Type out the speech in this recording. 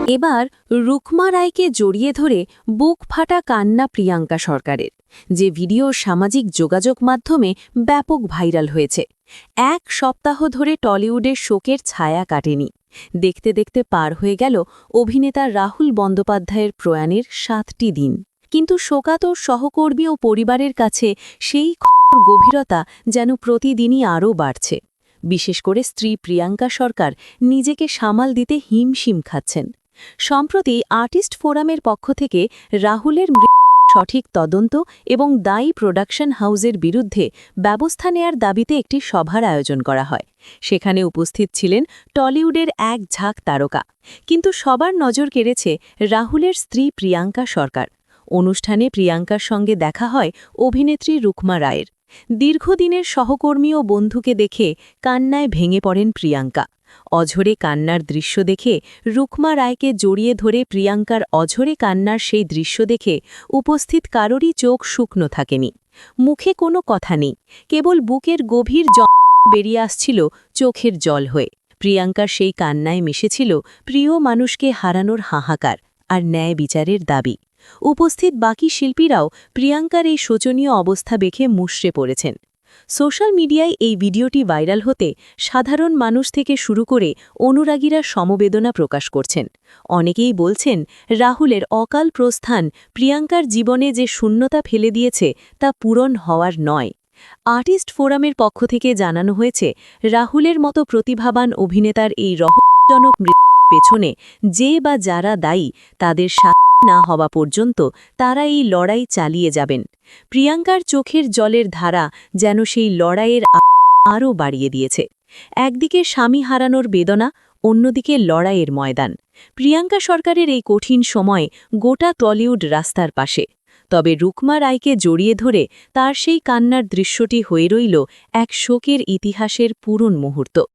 এবার রুকমা রায়কে জড়িয়ে ধরে বুক ফাটা কান্না প্রিয়াঙ্কা সরকারের, যে ভিডিও সামাজিক যোগাযোগ মাধ্যমে ব্যাপক ভাইরাল হয়েছে। এক সপ্তাহ ধরে টলিউডের শোকের ছায়া কাটেনি। দেখতে দেখতে পার হয়ে গেল অভিনেতা রাহুল বন্দ্যোপাধ্যায়ের প্রয়াণের 7টি দিন। কিন্তু শোকাতুর সহকর্মী ও পরিবারের কাছে সেই গভীরতা যেন প্রতিদিনই আরও বাড়ছে। বিশেষ করে স্ত্রী প্রিয়াঙ্কা সরকার নিজেকে সামাল দিতে হিমশিম খাচ্ছেন। সম্প্রতি আর্টিস্ট ফোরামের পক্ষ থেকে রাহুলের সঠিক তদন্ত এবং দায়ী প্রোডাকশন হাউসের বিরুদ্ধে ব্যবস্থা নেয়ার দাবিতে একটি সভার আয়োজন করা হয়। সেখানে উপস্থিত ছিলেন টলিউডের এক ঝাঁক তারকা, কিন্তু সবার নজর কেড়েছে রাহুলের স্ত্রী প্রিয়াঙ্কা সরকার। অনুষ্ঠানে প্রিয়াঙ্কার সঙ্গে দেখা হয় অভিনেত্রী রুকমা রায়ের। দীর্ঘদিনের সহকর্মী ও বন্ধুকে দেখে কান্নায় ভেঙে পড়েন প্রিয়াঙ্কা। অঝরে কান্নার দৃশ্য দেখে রুকমা রায়কে জড়িয়ে ধরে প্রিয়াঙ্কার অঝরে কান্নার সেই দৃশ্য দেখে উপস্থিত কারোরই চোখ শুকনো থাকেনি। মুখে কোনো কথা নেই, কেবল বুকের গভীর বেরিয়ে আসছিল চোখের জল হয়ে। প্রিয়াঙ্কার সেই কান্নায় মিশেছিল প্রিয় মানুষকে হারানোর হাহাকার আর ন্যায় বিচারের দাবি। উপস্থিত বাকি শিল্পীরাও প্রিয়াঙ্কার এই শোচনীয় অবস্থা দেখে মুষড়ে পড়েছেন। সোশ্যাল মিডিয়ায় এই ভিডিওটি ভাইরাল হতে সাধারণ মানুষ থেকে শুরু করে অনুরাগীরা সমবেদনা প্রকাশ করছেন। অনেকেই বলছেন, রাহুলের অকাল প্রস্থান প্রিয়াঙ্কার জীবনে যে শূন্যতা ফেলে দিয়েছে তা পূরণ হওয়ার নয়। আর্টিস্ট ফোরামের পক্ষ থেকে জানানো হয়েছে, রাহুলের মতো প্রতিভাবান অভিনেতার এই রহস্যজনক মৃত্যুর পেছনে যে বা যারা দায়ী তাদের শাস্তি না হওয়া পর্যন্ত তারা এই লড়াই চালিয়ে যাবেন। প্রিয়াঙ্কার চোখের জলের ধারা যেন সেই লড়াইয়ের আরও বাড়িয়ে দিয়েছে। একদিকে স্বামী হারানোর বেদনা, অন্যদিকে লড়াইয়ের ময়দান। প্রিয়াঙ্কা সরকারের এই কঠিন সময় গোটা টলিউড রাস্তার পাশে। তবে রুকমা রায়কে জড়িয়ে ধরে তার সেই কান্নার দৃশ্যটি হয়ে রইল এক শোকের ইতিহাসের পুরন মুহূর্ত।